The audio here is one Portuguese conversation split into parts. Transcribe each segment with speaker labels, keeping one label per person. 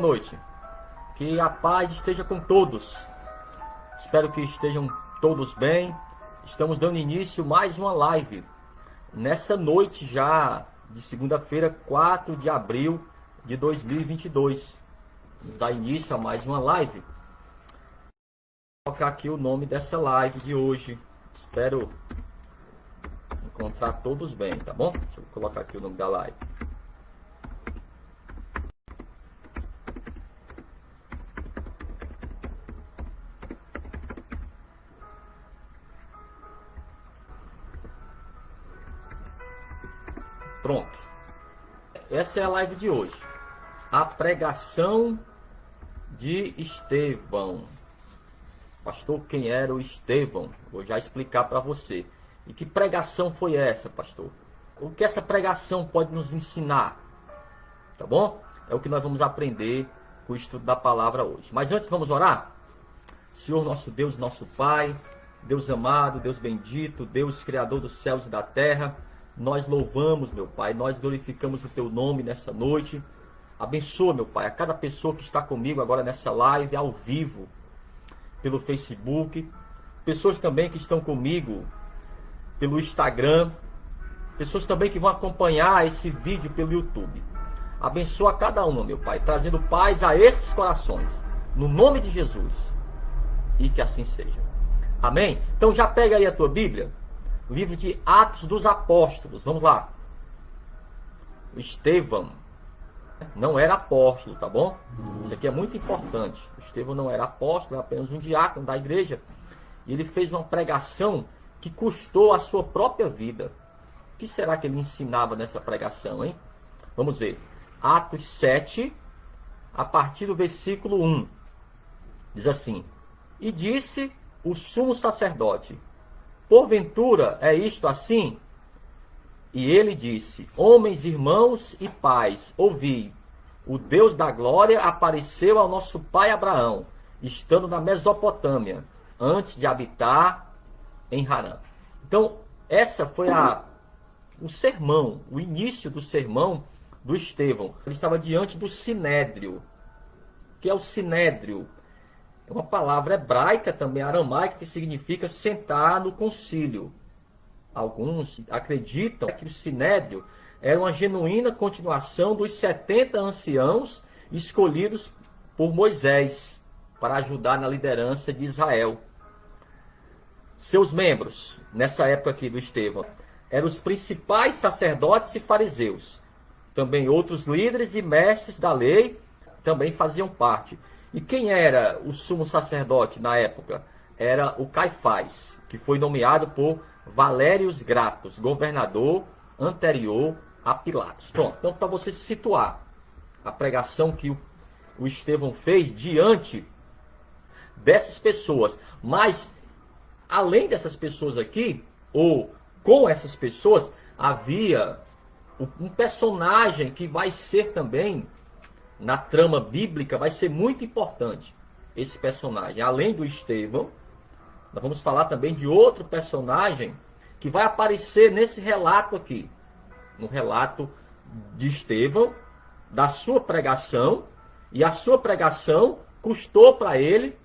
Speaker 1: noite. Que a paz esteja com todos. Espero que estejam todos bem. Estamos dando início a mais uma live. Nessa noite já de segunda-feira, 4 de abril de 2022. Vamos dar início a mais uma live. Vou colocar aqui o nome dessa live de hoje. Espero encontrar todos bem, tá bom? Deixa eu colocar aqui o nome da live. Pronto. Essa é a live de hoje. A pregação de Estevão. Pastor, quem era o Estevão? Vou já explicar para você. E que pregação foi essa, pastor? O que essa pregação pode nos ensinar? Tá bom? É o que nós vamos aprender com o estudo da palavra hoje. Mas antes vamos orar? Senhor nosso Deus, nosso Pai, Deus amado, Deus bendito, Deus criador dos céus e da terra, nós louvamos, meu Pai, nós glorificamos o Teu nome nessa noite. Abençoa, meu Pai, a cada pessoa que está comigo agora nessa live, ao vivo, pelo Facebook. Pessoas também que estão comigo pelo Instagram. Pessoas também que vão acompanhar esse vídeo pelo YouTube. Abençoa cada uma, meu Pai, trazendo paz a esses corações. No nome de Jesus. E que assim seja. Amém? Então já pega aí a tua Bíblia. Livro de Atos dos Apóstolos. Vamos lá. O Estevão não era apóstolo, tá bom? Isso aqui é muito importante. O Estevão não era apóstolo, era apenas um diácono da igreja. E ele fez uma pregação que custou a sua própria vida. O que será que ele ensinava nessa pregação, hein? Vamos ver. Atos 7, a partir do versículo 1. Diz assim: E disse o sumo sacerdote: Porventura é isto assim? E ele disse: Homens, irmãos e pais, ouvi. O Deus da glória apareceu ao nosso pai Abraão, estando na Mesopotâmia, antes de habitar em Harã. Então, essa foi o sermão, o início do sermão do Estevão. Ele estava diante do Sinédrio. O que é o Sinédrio? É uma palavra hebraica, também aramaica, que significa sentar no concílio. Alguns acreditam que o Sinédrio era uma genuína continuação dos 70 anciãos escolhidos por Moisés para ajudar na liderança de Israel. Seus membros, nessa época aqui do Estevão, eram os principais sacerdotes e fariseus. Também outros líderes e mestres da lei também faziam parte. E quem era o sumo sacerdote na época? Era o Caifás, que foi nomeado por Valérios Gratos, governador anterior a Pilatos. Pronto, então para você se situar, a pregação que o Estevão fez diante dessas pessoas. Mas, além dessas pessoas aqui, ou com essas pessoas, havia um personagem que vai ser também, na trama bíblica, vai ser muito importante esse personagem. Além do Estevão, nós vamos falar também de outro personagem que vai aparecer nesse relato aqui. No relato de Estevão, da sua pregação. E a sua pregação custou para ele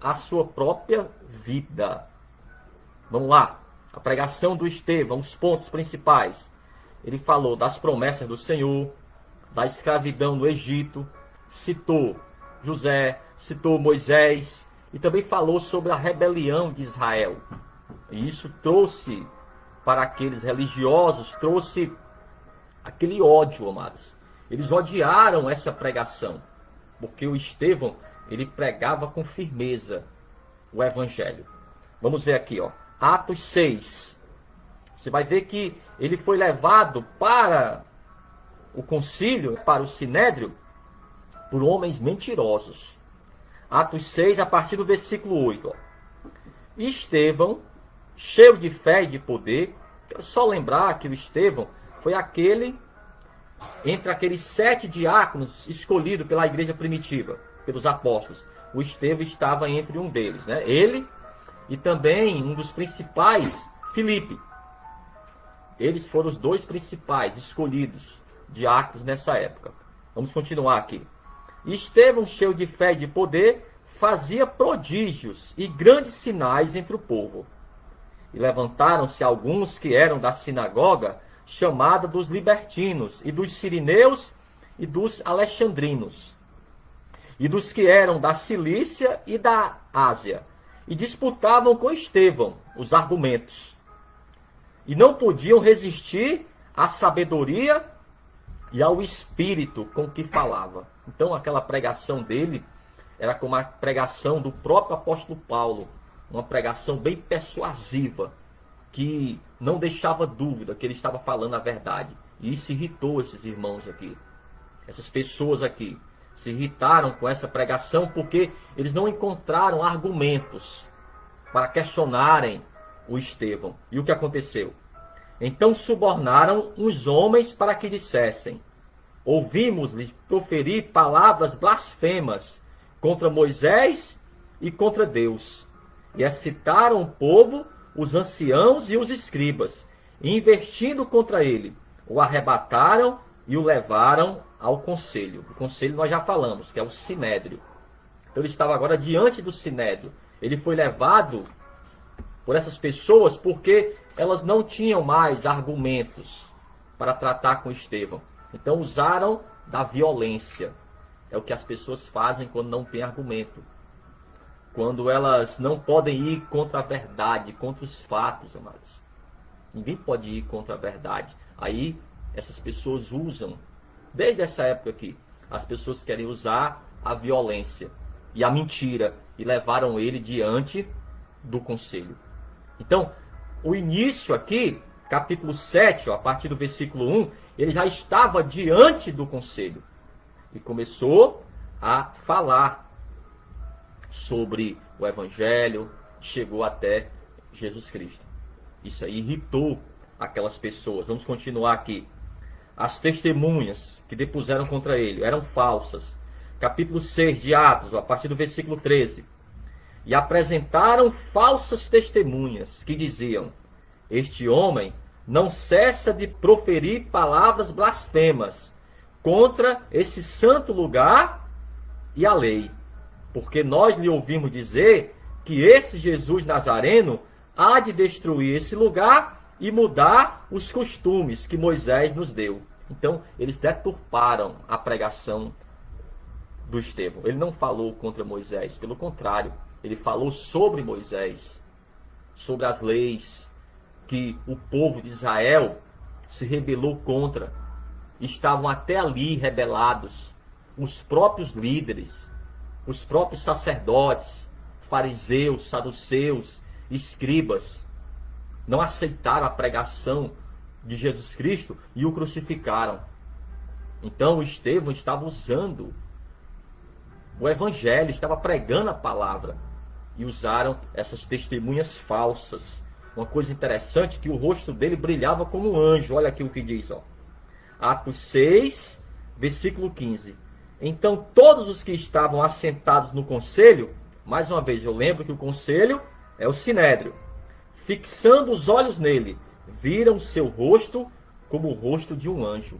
Speaker 1: a sua própria vida. Vamos lá. A pregação do Estevão, os pontos principais. Ele falou das promessas do Senhor, da escravidão no Egito, citou José, citou Moisés, e também falou sobre a rebelião de Israel. E isso trouxe para aqueles religiosos, trouxe aquele ódio, amados. Eles odiaram essa pregação, porque o Estevão, ele pregava com firmeza o evangelho. Vamos ver aqui, ó, Atos 6. Você vai ver que ele foi levado para o concílio, para o Sinédrio, por homens mentirosos. Atos 6, a partir do versículo 8. Ó. E Estevão, cheio de fé e de poder, quero só lembrar que o Estevão foi aquele, entre aqueles 7 diáconos escolhidos pela igreja primitiva, pelos apóstolos. O Estevão estava entre um deles, né? Ele e também um dos principais, Filipe. Eles foram os dois principais escolhidos diáconos nessa época. Vamos continuar aqui. E Estevão, cheio de fé e de poder, fazia prodígios e grandes sinais entre o povo. E levantaram-se alguns que eram da sinagoga, chamada dos libertinos, e dos sirineus e dos alexandrinos, e dos que eram da Cilícia e da Ásia, e disputavam com Estevão os argumentos. E não podiam resistir à sabedoria e ao espírito com que falava. Então aquela pregação dele era como a pregação do próprio apóstolo Paulo, uma pregação bem persuasiva, que não deixava dúvida que ele estava falando a verdade. E isso irritou esses irmãos aqui. Essas pessoas aqui se irritaram com essa pregação porque eles não encontraram argumentos para questionarem o Estevão. E o que aconteceu? Então subornaram os homens para que dissessem: ouvimos-lhe proferir palavras blasfemas contra Moisés e contra Deus. E excitaram o povo, os anciãos e os escribas, e investindo contra ele, o arrebataram e o levaram ao conselho. O conselho nós já falamos, que é o sinédrio. Então ele estava agora diante do sinédrio. Ele foi levado por essas pessoas porque elas não tinham mais argumentos para tratar com Estevão. Então usaram da violência. É o que as pessoas fazem quando não tem argumento. Quando elas não podem ir contra a verdade, contra os fatos, amados. Ninguém pode ir contra a verdade. Aí essas pessoas usam, desde essa época aqui, as pessoas querem usar a violência e a mentira e levaram ele diante do conselho. Então, o início aqui, capítulo 7, a partir do versículo 1, ele já estava diante do conselho e começou a falar sobre o evangelho, chegou até Jesus Cristo. Isso aí irritou aquelas pessoas. Vamos continuar aqui. As testemunhas que depuseram contra ele eram falsas. Capítulo 6 de Atos, a partir do versículo 13. E apresentaram falsas testemunhas que diziam: este homem não cessa de proferir palavras blasfemas contra esse santo lugar e a lei. Porque nós lhe ouvimos dizer que esse Jesus Nazareno há de destruir esse lugar e mudar os costumes que Moisés nos deu. Então, eles deturparam a pregação do Estevão. Ele não falou contra Moisés, pelo contrário, ele falou sobre Moisés, sobre as leis que o povo de Israel se rebelou contra. Estavam até ali rebelados os próprios líderes, os próprios sacerdotes, fariseus, saduceus, escribas, não aceitaram a pregação de Jesus Cristo e o crucificaram. Então Estevão estava usando o evangelho, estava pregando a palavra e usaram essas testemunhas falsas. Uma coisa interessante, que o rosto dele brilhava como um anjo. Olha aqui o que diz, ó. Atos 6, versículo 15. Então todos os que estavam assentados no conselho, mais uma vez eu lembro que o conselho é o sinédrio, fixando os olhos nele, viram seu rosto como o rosto de um anjo,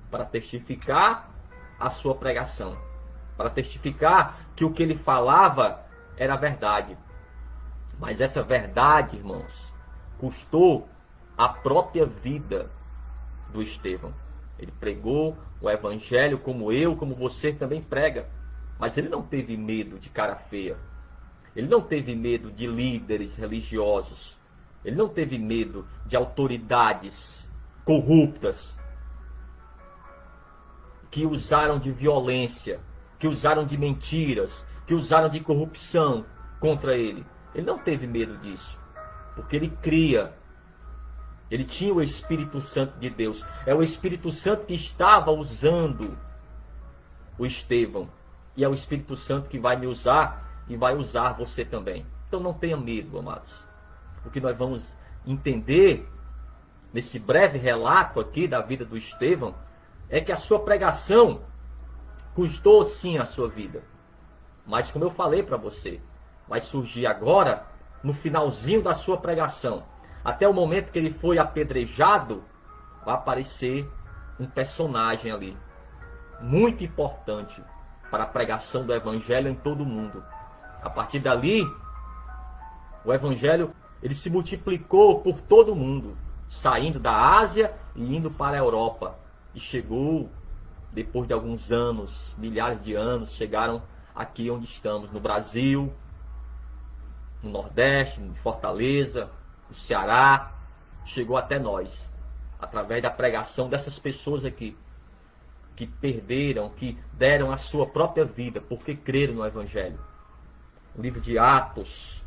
Speaker 1: para testificar a sua pregação, para testificar que o que ele falava era verdade. Mas essa verdade, irmãos, custou a própria vida do Estevão. Ele pregou o evangelho como eu, como você também prega. Mas ele não teve medo de cara feia. Ele não teve medo de líderes religiosos. Ele não teve medo de autoridades corruptas que usaram de violência, que usaram de mentiras, que usaram de corrupção contra ele. Ele não teve medo disso, porque ele cria. Ele tinha o Espírito Santo de Deus. É o Espírito Santo que estava usando o Estevão. E é o Espírito Santo que vai me usar e vai usar você também. Então não tenha medo, amados. O que nós vamos entender nesse breve relato aqui da vida do Estevão é que a sua pregação custou sim a sua vida. Mas como eu falei para você, vai surgir agora, no finalzinho da sua pregação, até o momento que ele foi apedrejado, vai aparecer um personagem ali, muito importante, para a pregação do evangelho em todo o mundo. A partir dali, o evangelho ele se multiplicou por todo o mundo, saindo da Ásia e indo para a Europa. E chegou, depois de alguns anos, milhares de anos, chegaram aqui onde estamos, no Brasil, no Nordeste, em Fortaleza, no Ceará. Chegou até nós, através da pregação dessas pessoas aqui, que perderam, que deram a sua própria vida, porque creram no Evangelho. O livro de Atos,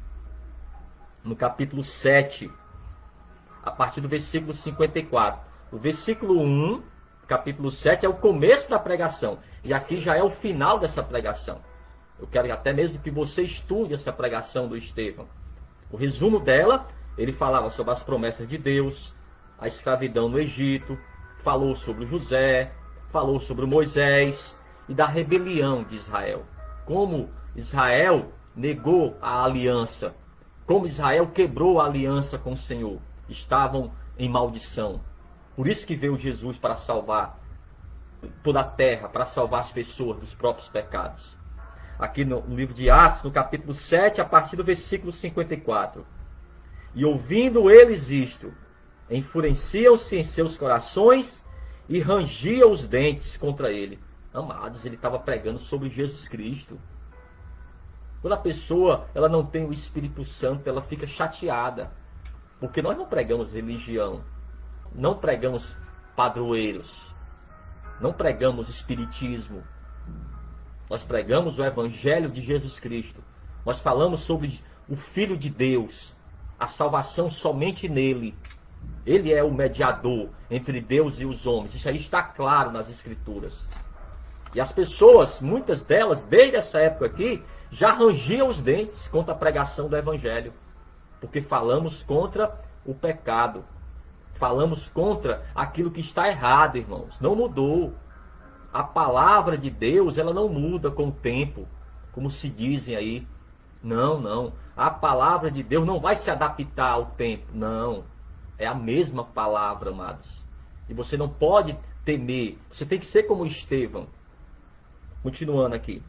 Speaker 1: no capítulo 7, a partir do versículo 54. O versículo 1, capítulo 7, é o começo da pregação. E aqui já é o final dessa pregação. Eu quero até mesmo que você estude essa pregação do Estevão. O resumo dela, ele falava sobre as promessas de Deus, a escravidão no Egito, falou sobre José, falou sobre Moisés e da rebelião de Israel. Como Israel negou a aliança, como Israel quebrou a aliança com o Senhor. Estavam em maldição. Por isso que veio Jesus para salvar toda a terra, para salvar as pessoas dos próprios pecados. Aqui no livro de Atos, no capítulo 7, a partir do versículo 54. E ouvindo eles isto, enfureciam-se em seus corações e rangiam os dentes contra ele. Amados, ele estava pregando sobre Jesus Cristo. Quando a pessoa ela não tem o Espírito Santo, ela fica chateada. Porque nós não pregamos religião, não pregamos padroeiros, não pregamos espiritismo. Nós pregamos o Evangelho de Jesus Cristo. Nós falamos sobre o Filho de Deus, a salvação somente nele. Ele é o mediador entre Deus e os homens. Isso aí está claro nas Escrituras. E as pessoas, muitas delas, desde essa época aqui, já rangiam os dentes contra a pregação do Evangelho. Porque falamos contra o pecado. Falamos contra aquilo que está errado, irmãos. Não mudou. A palavra de Deus, ela não muda com o tempo, como se dizem aí. Não, não. A palavra de Deus não vai se adaptar ao tempo. Não. É a mesma palavra, amados. E você não pode temer. Você tem que ser como Estevão. Continuando aqui.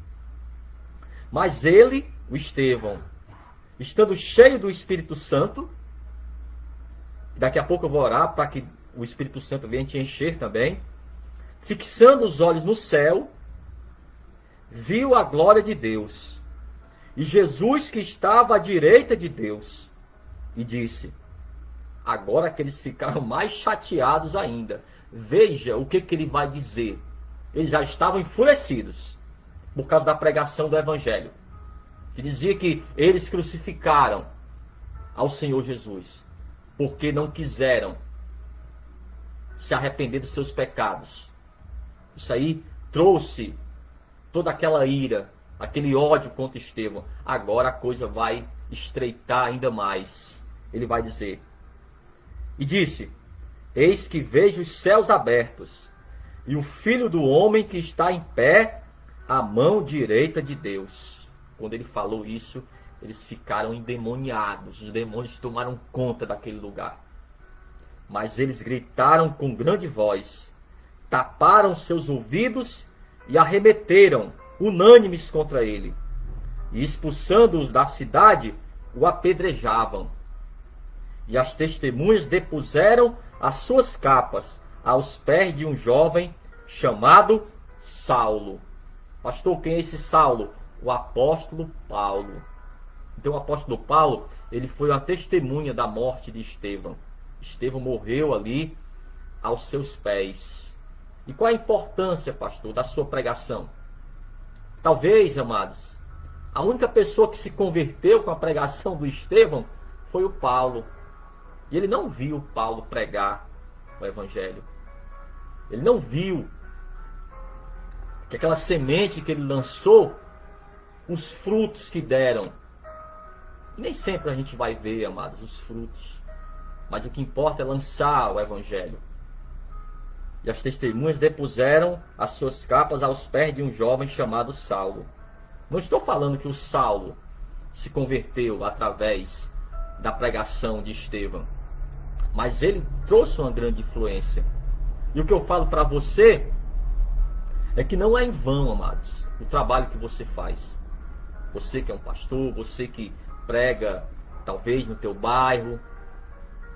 Speaker 1: Mas ele, o Estevão, estando cheio do Espírito Santo, daqui a pouco eu vou orar para que o Espírito Santo venha te encher também, fixando os olhos no céu, viu a glória de Deus e Jesus que estava à direita de Deus, e disse: agora que eles ficaram mais chateados ainda, veja o que ele vai dizer. Eles já estavam enfurecidos por causa da pregação do Evangelho, que dizia que eles crucificaram ao Senhor Jesus, porque não quiseram se arrepender dos seus pecados. Isso aí trouxe toda aquela ira, aquele ódio contra Estevão. Agora a coisa vai estreitar ainda mais. Ele vai dizer: e disse: eis que vejo os céus abertos, e o Filho do Homem que está em pé, à mão direita de Deus. Quando ele falou isso, eles ficaram endemoniados. Os demônios tomaram conta daquele lugar. Mas eles gritaram com grande voz, taparam seus ouvidos e arremeteram, unânimes contra ele. E expulsando-os da cidade, o apedrejavam. E as testemunhas depuseram as suas capas aos pés de um jovem chamado Saulo. Pastor, quem é esse Saulo? O apóstolo Paulo. Então o apóstolo Paulo, ele foi uma testemunha da morte de Estevão. Estevão morreu ali aos seus pés. E qual a importância, pastor, da sua pregação? Talvez, amados, a única pessoa que se converteu com a pregação do Estevão foi o Paulo. E ele não viu Paulo pregar o Evangelho. Ele não viu que aquela semente que ele lançou, os frutos que deram. E nem sempre a gente vai ver, amados, os frutos. Mas o que importa é lançar o Evangelho. E as testemunhas depuseram as suas capas aos pés de um jovem chamado Saulo. Não estou falando que o Saulo se converteu através da pregação de Estevão, mas ele trouxe uma grande influência. E o que eu falo para você é que não é em vão, amados. o trabalho que você faz. Você que é um pastor, você que prega, talvez no teu bairro,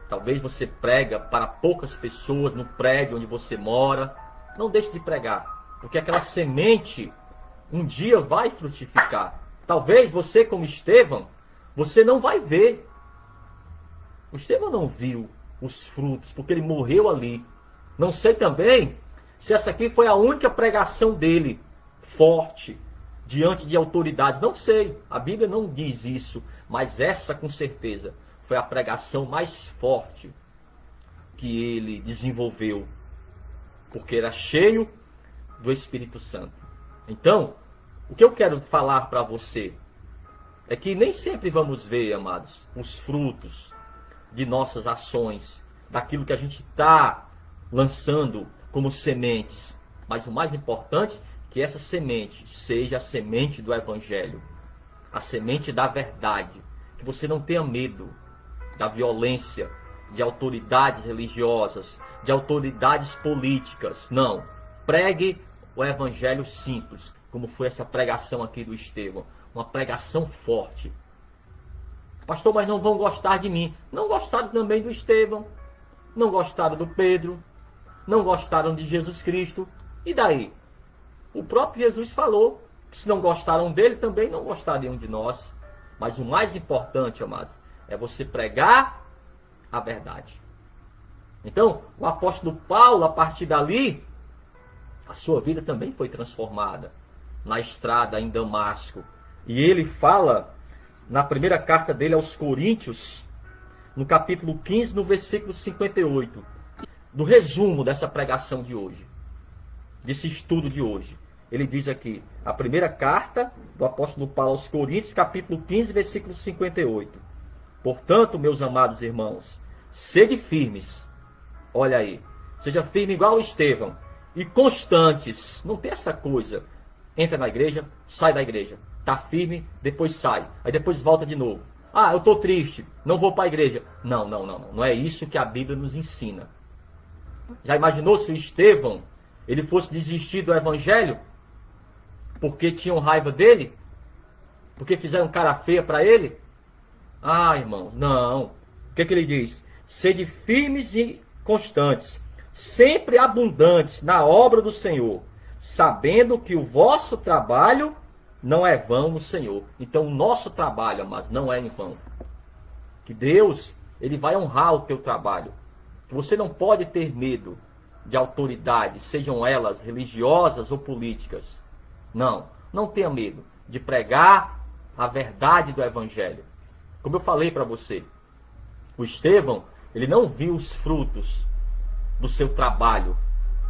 Speaker 1: talvez você prega para poucas pessoas no prédio onde você mora. Não deixe de pregar, porque aquela semente um dia vai frutificar. Talvez você, como Estevão, você não vai ver. O Estevão não viu os frutos, porque ele morreu ali. Não sei também se essa aqui foi a única pregação dele, forte, diante de autoridades. Não sei, a Bíblia não diz isso, mas essa com certeza foi a pregação mais forte que ele desenvolveu, porque era cheio do Espírito Santo. Então, o que eu quero falar para você é que nem sempre vamos ver, amados, os frutos de nossas ações, daquilo que a gente está lançando como sementes. Mas o mais importante é que essa semente seja a semente do Evangelho, a semente da verdade. Que você não tenha medo da violência, de autoridades religiosas, de autoridades políticas. Não. Pregue o Evangelho simples, como foi essa pregação aqui do Estevão. Uma pregação forte. Pastor, mas não vão gostar de mim. Não gostaram também do Estevão. Não gostaram do Pedro. Não gostaram de Jesus Cristo. E daí? O próprio Jesus falou que se não gostaram dele, também não gostariam de nós. Mas o mais importante, amados, é você pregar a verdade. Então, o apóstolo Paulo, a partir dali, a sua vida também foi transformada na estrada em Damasco. E ele fala na primeira carta dele aos Coríntios, no capítulo 15, no versículo 58, do resumo dessa pregação de hoje, desse estudo de hoje. Ele diz aqui, a primeira carta do apóstolo Paulo aos Coríntios, capítulo 15, versículo 58. Portanto, meus amados irmãos, sede firmes. Olha aí, seja firme igual Estevão, e constantes. Não tem essa coisa, entra na igreja, sai da igreja. Tá firme, depois sai. Aí depois volta de novo. Ah, eu tô triste, não vou para a igreja. Não. Não é isso que a Bíblia nos ensina. Já imaginou se o Estevão, ele fosse desistir do Evangelho? Porque tinham raiva dele? Porque fizeram cara feia para ele? Ah, irmãos, não. O que ele diz? Sede firmes e constantes, sempre abundantes na obra do Senhor, sabendo que o vosso trabalho não é vão no Senhor. Então o nosso trabalho, mas não é em vão. Que Deus, ele vai honrar o teu trabalho. Que você não pode ter medo de autoridades, sejam elas religiosas ou políticas. Não tenha medo de pregar a verdade do Evangelho. Como eu falei para você, o Estevão, ele não viu os frutos do seu trabalho,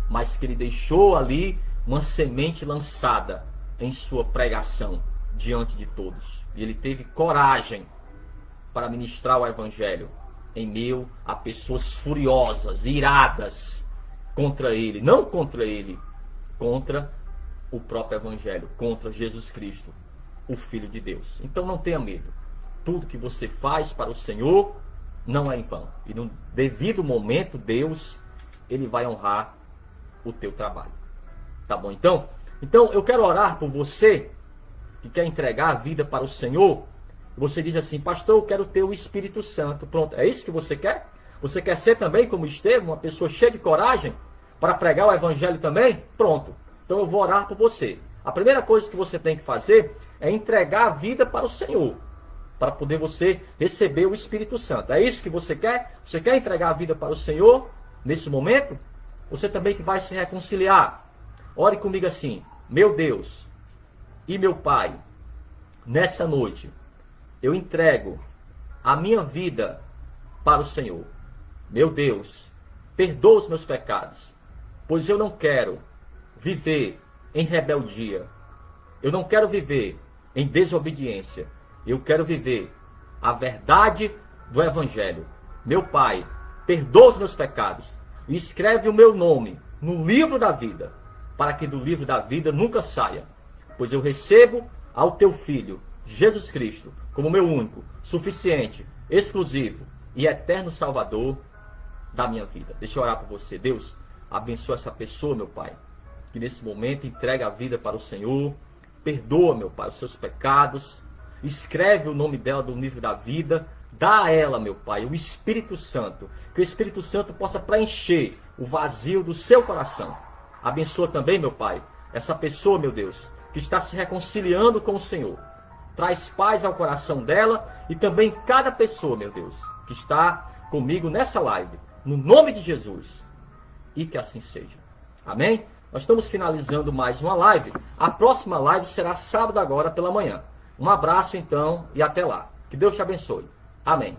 Speaker 1: mas que ele deixou ali uma semente lançada em sua pregação diante de todos. E ele teve coragem para ministrar o Evangelho em meio a pessoas furiosas, iradas contra ele. Não contra ele, contra o próprio Evangelho, contra Jesus Cristo, o Filho de Deus. Então não tenha medo. Tudo que você faz para o Senhor não é em vão. E no devido momento, Deus, ele vai honrar o teu trabalho. Tá bom? Então eu quero orar por você que quer entregar a vida para o Senhor. Você diz assim, pastor, eu quero ter o Espírito Santo. Pronto, é isso que você quer? Você quer ser também como Estevão, uma pessoa cheia de coragem para pregar o Evangelho também? Pronto. Então eu vou orar por você. A primeira coisa que você tem que fazer é entregar a vida para o Senhor, para poder você receber o Espírito Santo. É isso que você quer? Você quer entregar a vida para o Senhor nesse momento? Você também que vai se reconciliar. Ore comigo assim, meu Deus e meu Pai, nessa noite eu entrego a minha vida para o Senhor. Meu Deus, perdoa os meus pecados, pois eu não quero viver em rebeldia. Eu não quero viver em desobediência. Eu quero viver a verdade do Evangelho. Meu Pai, perdoa os meus pecados e escreve o meu nome no livro da vida, para que do livro da vida nunca saia, pois eu recebo ao teu Filho, Jesus Cristo, como meu único, suficiente, exclusivo e eterno Salvador da minha vida. Deixa eu orar por você. Deus, abençoa essa pessoa, meu Pai, que nesse momento entrega a vida para o Senhor, perdoa, meu Pai, os seus pecados, escreve o nome dela do livro da vida, dá a ela, meu Pai, o Espírito Santo, que o Espírito Santo possa preencher o vazio do seu coração. Abençoa também, meu Pai, essa pessoa, meu Deus, que está se reconciliando com o Senhor. Traz paz ao coração dela e também cada pessoa, meu Deus, que está comigo nessa live, no nome de Jesus. E que assim seja. Amém? Nós estamos finalizando mais uma live. A próxima live será sábado agora pela manhã. Um abraço então e até lá. Que Deus te abençoe. Amém.